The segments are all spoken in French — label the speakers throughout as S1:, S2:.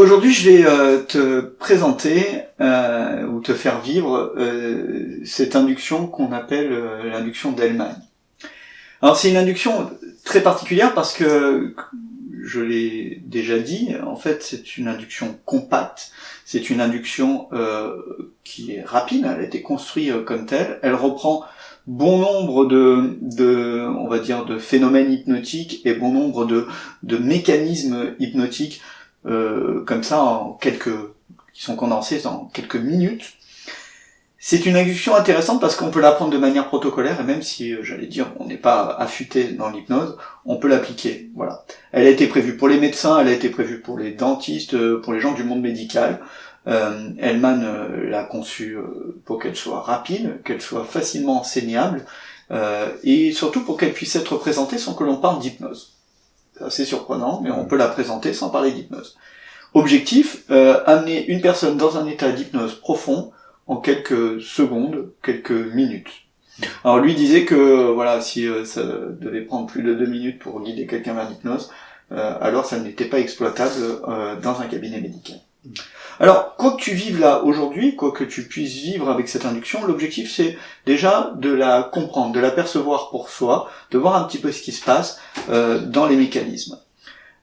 S1: Aujourd'hui, je vais te présenter ou te faire vivre cette induction qu'on appelle l'induction d'Hellman. Alors c'est une induction très particulière parce que, je l'ai déjà dit, en fait c'est une induction compacte, c'est une induction qui est rapide, elle a été construite comme telle, elle reprend bon nombre on va dire, de phénomènes hypnotiques et bon nombre de mécanismes hypnotiques comme ça, qui sont condensés en quelques minutes. C'est une induction intéressante parce qu'on peut l'apprendre de manière protocolaire, et même si, j'allais dire, on n'est pas affûté dans l'hypnose, on peut l'appliquer. Voilà. Elle a été prévue pour les médecins, elle a été prévue pour les dentistes, pour les gens du monde médical. Hellman l'a conçue pour qu'elle soit rapide, qu'elle soit facilement enseignable, et surtout pour qu'elle puisse être présentée sans que l'on parle d'hypnose. C'est assez surprenant, mais on peut la présenter sans parler d'hypnose. Objectif, amener une personne dans un état d'hypnose profond en quelques secondes, quelques minutes. Alors lui disait que voilà, si ça devait prendre plus de 2 minutes pour guider quelqu'un vers l'hypnose, alors ça n'était pas exploitable dans un cabinet médical. Alors, quoi que tu vives là aujourd'hui, quoi que tu puisses vivre avec cette induction, l'objectif c'est déjà de la comprendre, de la percevoir pour soi, de voir un petit peu ce qui se passe dans les mécanismes.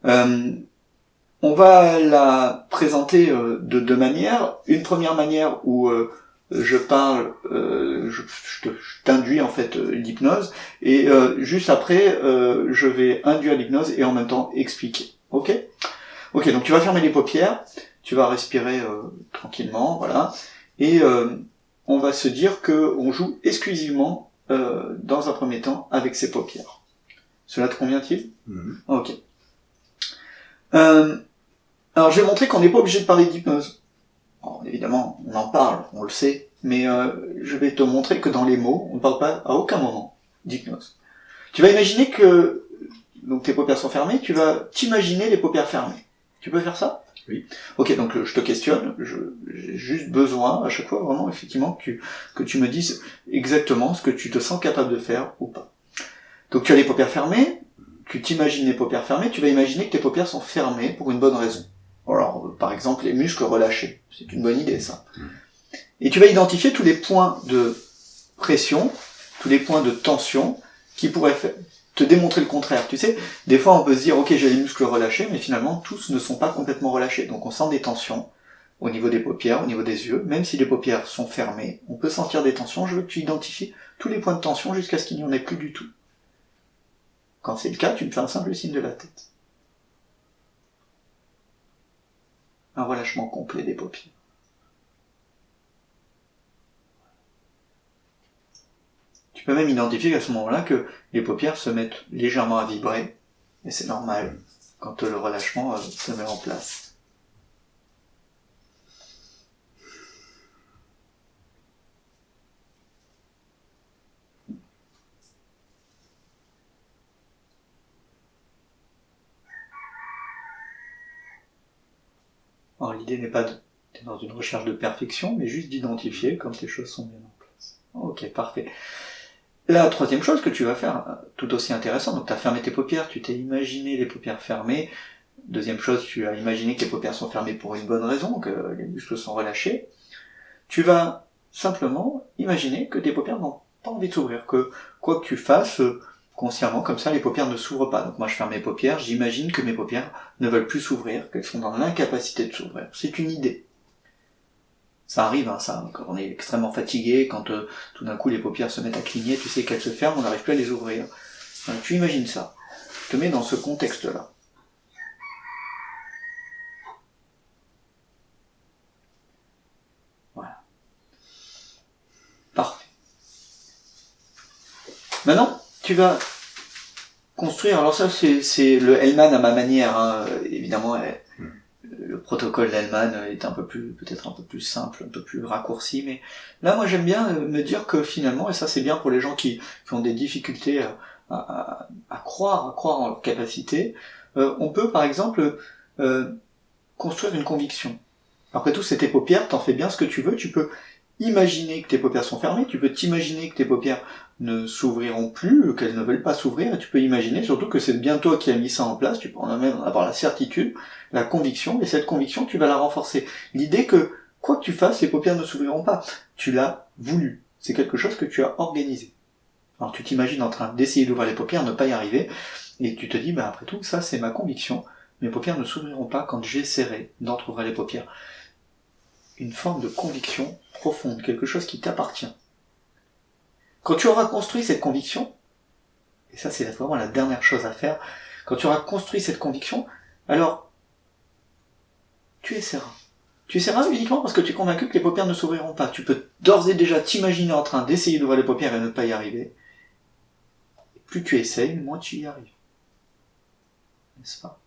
S1: On va la présenter de deux manières. Une première manière où je parle, je t'induis en fait l'hypnose, et juste après je vais induire l'hypnose et en même temps expliquer. Ok, donc tu vas fermer les paupières, tu vas respirer tranquillement, voilà, et on va se dire que on joue exclusivement dans un premier temps avec ses paupières. Cela te convient-il ? Ok. Alors je vais montrer qu'on n'est pas obligé de parler d'hypnose. Alors, évidemment, on en parle, on le sait, mais je vais te montrer que dans les mots, on ne parle pas à aucun moment d'hypnose. Tu vas imaginer que donc tes paupières sont fermées, tu vas t'imaginer les paupières fermées. Tu peux faire ça ?
S2: Oui.
S1: Ok, donc je te questionne, j'ai juste besoin à chaque fois vraiment effectivement que tu me dises exactement ce que tu te sens capable de faire ou pas. Donc tu as les paupières fermées, tu t'imagines les paupières fermées, tu vas imaginer que tes paupières sont fermées pour une bonne raison. Alors, par exemple, les muscles relâchés. C'est une bonne idée, ça. Et tu vas identifier tous les points de pression, tous les points de tension qui pourraient te démontrer le contraire. Tu sais, des fois, on peut se dire, ok, j'ai les muscles relâchés, mais finalement, tous ne sont pas complètement relâchés. Donc, on sent des tensions au niveau des paupières, au niveau des yeux. Même si les paupières sont fermées, on peut sentir des tensions. Je veux que tu identifies tous les points de tension jusqu'à ce qu'il n'y en ait plus du tout. Quand c'est le cas, tu me fais un simple signe de la tête. Un relâchement complet des paupières. Tu peux même identifier à ce moment-là que les paupières se mettent légèrement à vibrer, et c'est normal quand le relâchement se met en place. Alors l'idée n'est pas d'être dans une recherche de perfection, mais juste d'identifier quand les choses sont bien en place. Ok, parfait. La troisième chose que tu vas faire, tout aussi intéressant, donc tu as fermé tes paupières, tu t'es imaginé les paupières fermées. Deuxième chose, tu as imaginé que les paupières sont fermées pour une bonne raison, que les muscles sont relâchés. Tu vas simplement imaginer que tes paupières n'ont pas envie de s'ouvrir, que quoi que tu fasses, consciemment, comme ça, les paupières ne s'ouvrent pas. Donc moi je ferme mes paupières, j'imagine que mes paupières ne veulent plus s'ouvrir, qu'elles sont dans l'incapacité de s'ouvrir. C'est une idée. Ça arrive, hein, ça, quand on est extrêmement fatigué, quand tout d'un coup les paupières se mettent à cligner, tu sais qu'elles se ferment, on n'arrive plus à les ouvrir. Donc, tu imagines ça. Je te mets dans ce contexte-là. Voilà. Parfait. Maintenant, tu vas construire, alors ça c'est le Hellman à ma manière, hein. Évidemment, le protocole d'Hellman est peut-être un peu plus simple, un peu plus raccourci, mais là moi j'aime bien me dire que finalement, et ça c'est bien pour les gens qui ont des difficultés à croire en leur capacité, on peut par exemple construire une conviction. Après tout, c'est tes paupières, t'en fais bien ce que tu veux, tu peux imaginer que tes paupières sont fermées, tu peux t'imaginer que tes paupières ne s'ouvriront plus, qu'elles ne veulent pas s'ouvrir, et tu peux imaginer surtout que c'est bien toi qui as mis ça en place, tu peux en même avoir la certitude, la conviction, et cette conviction, tu vas la renforcer. L'idée que, quoi que tu fasses, les paupières ne s'ouvriront pas. Tu l'as voulu. C'est quelque chose que tu as organisé. Alors tu t'imagines en train d'essayer d'ouvrir les paupières, ne pas y arriver, et tu te dis, bah après tout, ça c'est ma conviction, mes paupières ne s'ouvriront pas quand j'essaierai d'entrouvrir les paupières. Une forme de conviction profonde, quelque chose qui t'appartient. Quand tu auras construit cette conviction, et ça c'est vraiment la dernière chose à faire, quand tu auras construit cette conviction, alors tu essaieras. Tu essaieras uniquement parce que tu es convaincu que les paupières ne s'ouvriront pas. Tu peux d'ores et déjà t'imaginer en train d'essayer d'ouvrir les paupières et ne pas y arriver. Et plus tu essayes, moins tu y arrives. N'est-ce pas ?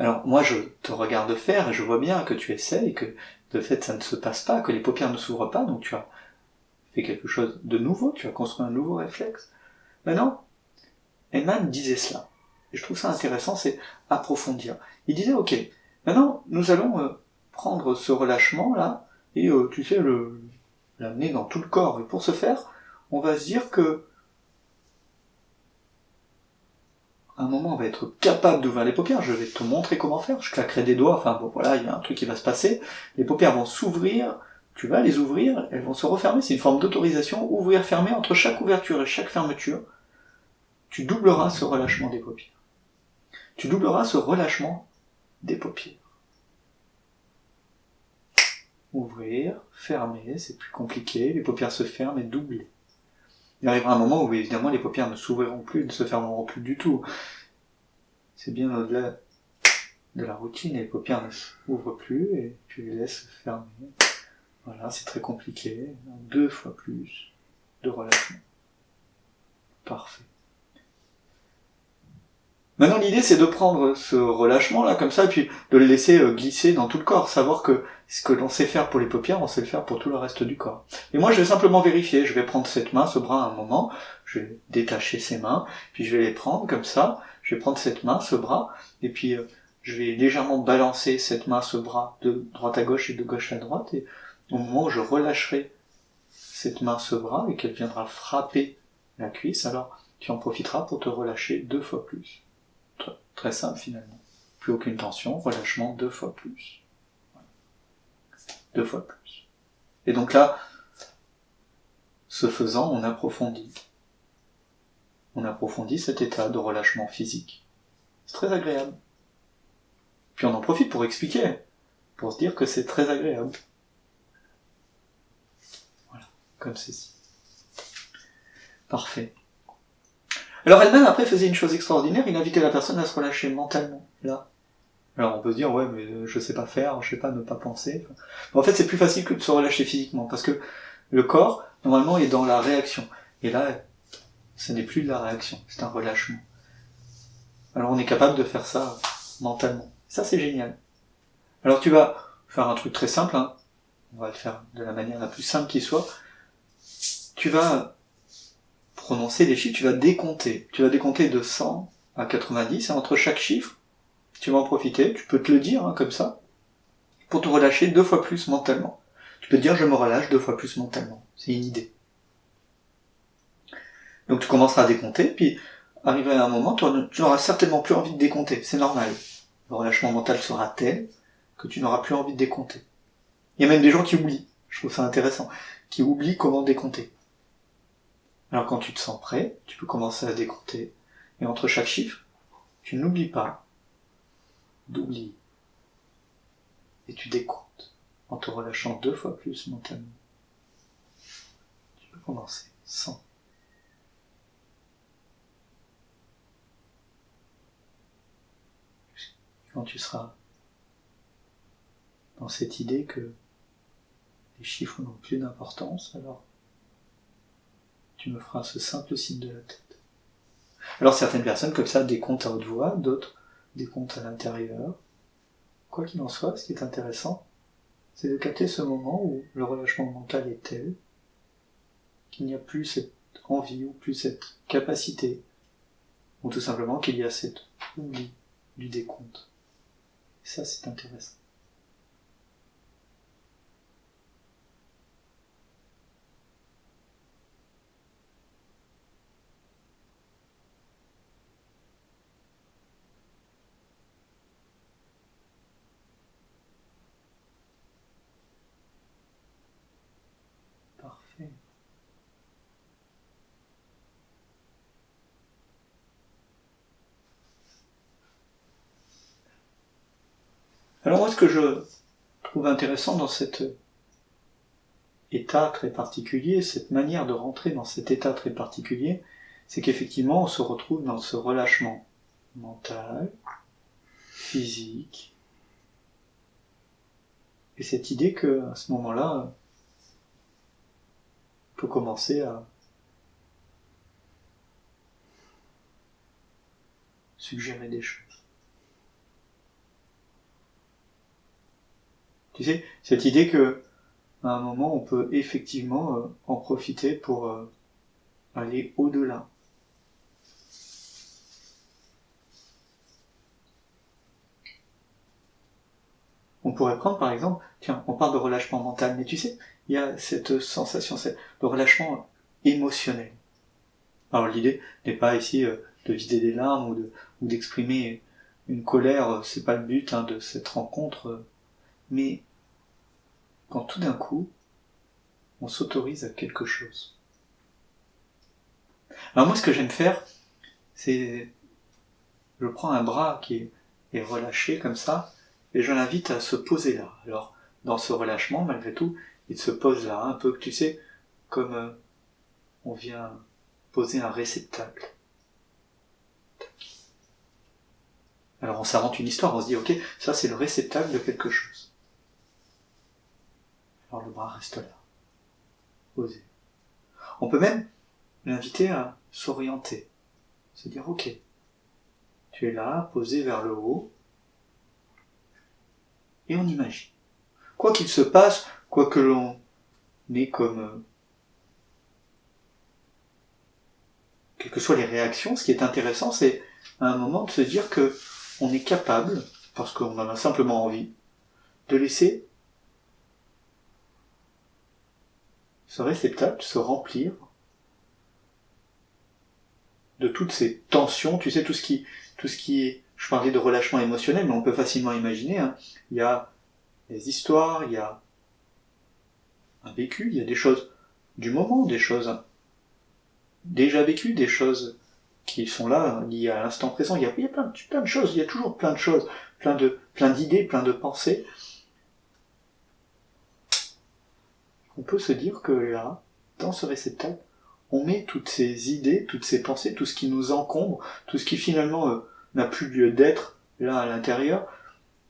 S1: Alors moi je te regarde faire et je vois bien que tu essayes, que de fait ça ne se passe pas, que les paupières ne s'ouvrent pas, donc tu as fait quelque chose de nouveau, tu as construit un nouveau réflexe. Maintenant, Hellman disait cela. Et je trouve ça intéressant, c'est approfondir. Il disait, ok, maintenant nous allons prendre ce relâchement là, et tu sais, l'amener dans tout le corps. Et pour ce faire, on va se dire que à un moment on va être capable d'ouvrir les paupières, je vais te montrer comment faire, je claquerai des doigts, enfin bon voilà, il y a un truc qui va se passer, les paupières vont s'ouvrir, tu vas les ouvrir, elles vont se refermer, c'est une forme d'autorisation, ouvrir, fermer, entre chaque ouverture et chaque fermeture, tu doubleras ce relâchement des paupières. Tu doubleras ce relâchement des paupières. Ouvrir, fermer, c'est plus compliqué, les paupières se ferment et doubler. Il arrivera un moment où évidemment les paupières ne s'ouvriront plus, ne se fermeront plus du tout. C'est bien au-delà de la routine, et les paupières ne s'ouvrent plus et tu les laisses fermer. Voilà, c'est très compliqué. 2 fois plus de relâchement. Parfait. Maintenant l'idée c'est de prendre ce relâchement là comme ça et puis de le laisser glisser dans tout le corps, savoir que ce que l'on sait faire pour les paupières, on sait le faire pour tout le reste du corps. Et moi je vais simplement vérifier, je vais prendre cette main, ce bras à un moment, je vais détacher ces mains, puis je vais les prendre comme ça, je vais prendre cette main, ce bras, et puis je vais légèrement balancer cette main, ce bras de droite à gauche et de gauche à droite, et au moment où je relâcherai cette main, ce bras, et qu'elle viendra frapper la cuisse, alors tu en profiteras pour te relâcher 2 fois plus. Très simple finalement. Plus aucune tension, relâchement 2 fois plus. 2 fois plus. Et donc là, ce faisant, on approfondit. On approfondit cet état de relâchement physique. C'est très agréable. Puis on en profite pour expliquer, pour se dire que c'est très agréable. Voilà, comme ceci. Parfait. Alors elle-même après faisait une chose extraordinaire, il invitait la personne à se relâcher mentalement, là. Alors on peut se dire, ouais, mais je sais pas faire, je sais pas ne pas penser. En fait, c'est plus facile que de se relâcher physiquement, parce que le corps, normalement, est dans la réaction. Et là, ce n'est plus de la réaction, c'est un relâchement. Alors on est capable de faire ça mentalement. Ça, c'est génial. Alors tu vas faire un truc très simple, hein. On va le faire de la manière la plus simple qui soit. Tu vas prononcer les chiffres, tu vas décompter. Tu vas décompter de 100 à 90, et entre chaque chiffre, tu vas en profiter, tu peux te le dire, hein, comme ça, pour te relâcher 2 fois plus mentalement. Tu peux te dire, je me relâche 2 fois plus mentalement. C'est une idée. Donc tu commenceras à décompter, puis arrivé à un moment, tu n'auras certainement plus envie de décompter. C'est normal. Le relâchement mental sera tel que tu n'auras plus envie de décompter. Il y a même des gens qui oublient. Je trouve ça intéressant. Qui oublient comment décompter. Alors quand tu te sens prêt, tu peux commencer à décompter. Et entre chaque chiffre, tu n'oublies pas d'oublier. Et tu décomptes en te relâchant 2 fois plus mentalement. Tu peux commencer. 100. Quand tu seras dans cette idée que les chiffres n'ont plus d'importance, alors tu me feras ce simple signe de la tête. Alors certaines personnes comme ça décomptent à haute voix, d'autres décomptent à l'intérieur. Quoi qu'il en soit, ce qui est intéressant, c'est de capter ce moment où le relâchement mental est tel qu'il n'y a plus cette envie ou plus cette capacité ou tout simplement qu'il y a cet oubli du décompte. Et ça, c'est intéressant. Parfait. Alors moi, ce que je trouve intéressant dans cet état très particulier, cette manière de rentrer dans cet état très particulier, c'est qu'effectivement, on se retrouve dans ce relâchement mental, physique, et cette idée que, à ce moment-là, on peut commencer à suggérer des choses. Tu sais, cette idée que, à un moment, on peut effectivement en profiter pour aller au-delà. On pourrait prendre par exemple, tiens, on parle de relâchement mental, mais tu sais, il y a cette sensation, de relâchement émotionnel. Alors l'idée n'est pas ici de vider des larmes ou d'exprimer une colère, c'est pas le but de cette rencontre, mais quand tout d'un coup, on s'autorise à quelque chose. Alors moi, ce que j'aime faire, c'est, je prends un bras qui est relâché comme ça, et je l'invite à se poser là. Alors, dans ce relâchement, malgré tout, il se pose là, un peu, tu sais, comme on vient poser un réceptacle. Alors on s'invente une histoire, on se dit, ok, ça c'est le réceptacle de quelque chose. Alors le bras reste là, posé. On peut même l'inviter à s'orienter, se dire, ok, tu es là, posé vers le haut, et on imagine. Quoi qu'il se passe, quoi que l'on ait comme quelles que soient les réactions, ce qui est intéressant, c'est à un moment de se dire que on est capable, parce qu'on en a simplement envie, de laisser ce réceptacle se remplir de toutes ces tensions, tu sais, tout ce qui est, je parlais de relâchement émotionnel, mais on peut facilement imaginer, il y a des histoires, il y a un vécu, il y a des choses du moment, des choses déjà vécues, des choses qui sont là, liées à l'instant présent. Il y a plein de choses, il y a toujours plein de choses, plein d'idées, plein de pensées. On peut se dire que là, dans ce réceptacle, on met toutes ces idées, toutes ces pensées, tout ce qui nous encombre, tout ce qui finalement n'a plus lieu d'être là à l'intérieur.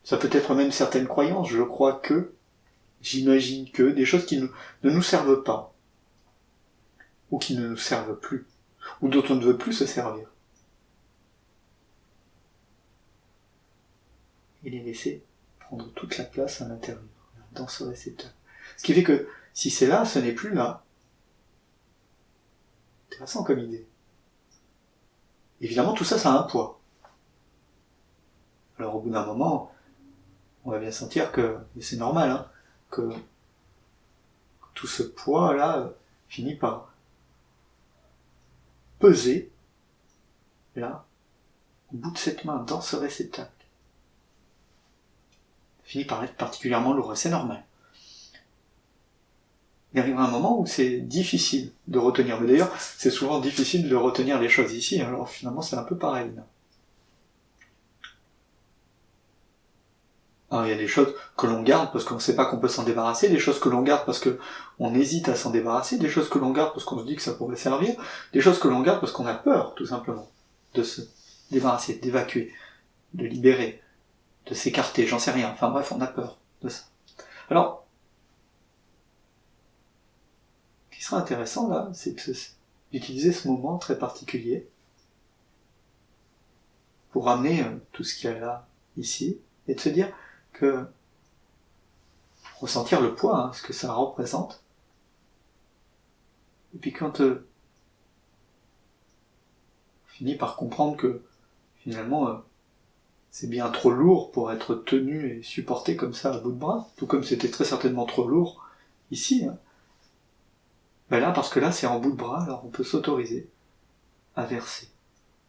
S1: Ça peut être même certaines croyances, je crois que, j'imagine que, des choses qui ne nous servent pas, ou qui ne nous servent plus, ou dont on ne veut plus se servir. Et les laisser prendre toute la place à l'intérieur, dans ce réceptacle. Ce qui fait que, si c'est là, ce n'est plus là. Intéressant comme idée. Évidemment, tout ça, ça a un poids. Alors, au bout d'un moment, on va bien sentir que, et c'est normal, que tout ce poids-là finit par peser, là, au bout de cette main, dans ce réceptacle. Ça finit par être particulièrement lourd, c'est normal. Il arrivera un moment où c'est difficile de retenir. Mais d'ailleurs, c'est souvent difficile de retenir les choses ici, alors finalement c'est un peu pareil. Là. Alors il y a des choses que l'on garde parce qu'on ne sait pas qu'on peut s'en débarrasser, des choses que l'on garde parce qu'on hésite à s'en débarrasser, des choses que l'on garde parce qu'on se dit que ça pourrait servir, des choses que l'on garde parce qu'on a peur, tout simplement, de se débarrasser, d'évacuer, de libérer, de s'écarter, j'en sais rien. Enfin bref, on a peur de ça. Alors, ce qui sera intéressant là, c'est d'utiliser ce moment très particulier pour ramener tout ce qu'il y a là, ici, et de se dire que ressentir le poids, ce que ça représente, et puis quand finis par comprendre que finalement c'est bien trop lourd pour être tenu et supporté comme ça à bout de bras, tout comme c'était très certainement trop lourd ici. Hein. Ben là, parce que là c'est en bout de bras, alors on peut s'autoriser à verser,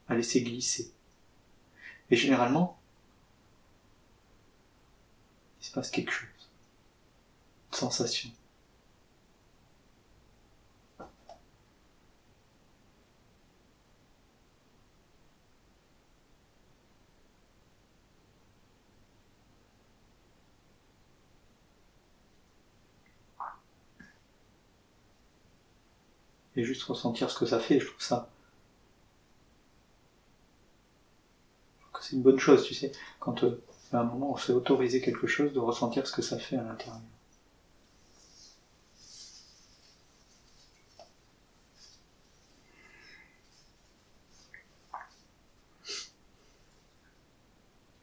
S1: à laisser glisser. Et généralement, il se passe quelque chose. Une sensation. Et juste ressentir ce que ça fait, je trouve que c'est une bonne chose, tu sais, quand à un moment on s'est autorisé quelque chose, de ressentir ce que ça fait à l'intérieur.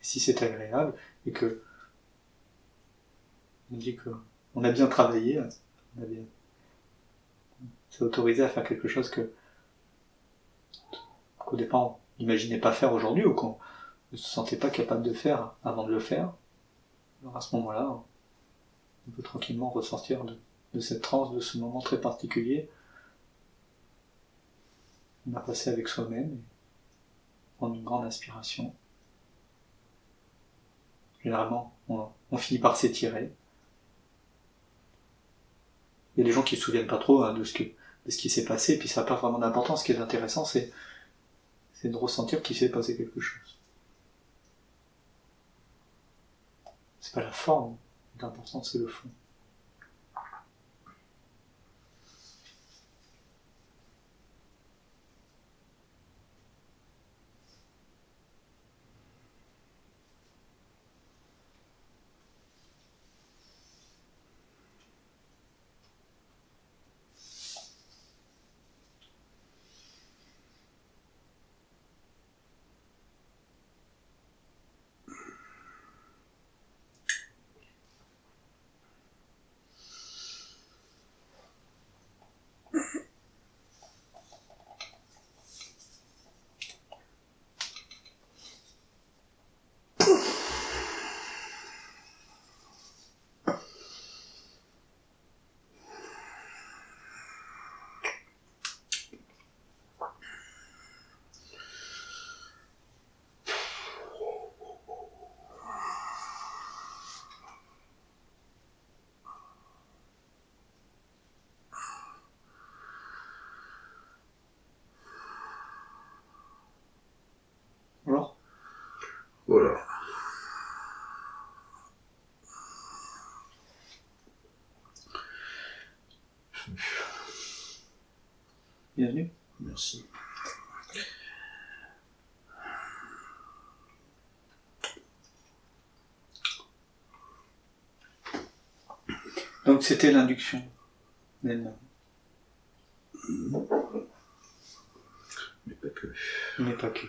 S1: Et si c'est agréable, et que on dit que on a bien travaillé, on a bien s'est autorisé à faire quelque chose qu'au départ on n'imaginait pas faire aujourd'hui, ou qu'on ne se sentait pas capable de faire avant de le faire. Alors à ce moment-là, on peut tranquillement ressortir de cette transe, de ce moment très particulier. On a passé avec soi-même, et prendre une grande inspiration. Généralement, on finit par s'étirer. Il y a des gens qui ne se souviennent pas trop de ce qui s'est passé, et puis ça n'a pas vraiment d'importance. Ce qui est intéressant, c'est de ressentir qu'il s'est passé quelque chose. C'est pas la forme, l'important c'est le fond. Alors,
S2: Voilà.
S1: bienvenue.
S2: Merci.
S1: Donc c'était l'induction d'elle-même.
S2: Mais pas que.
S1: Mais pas que.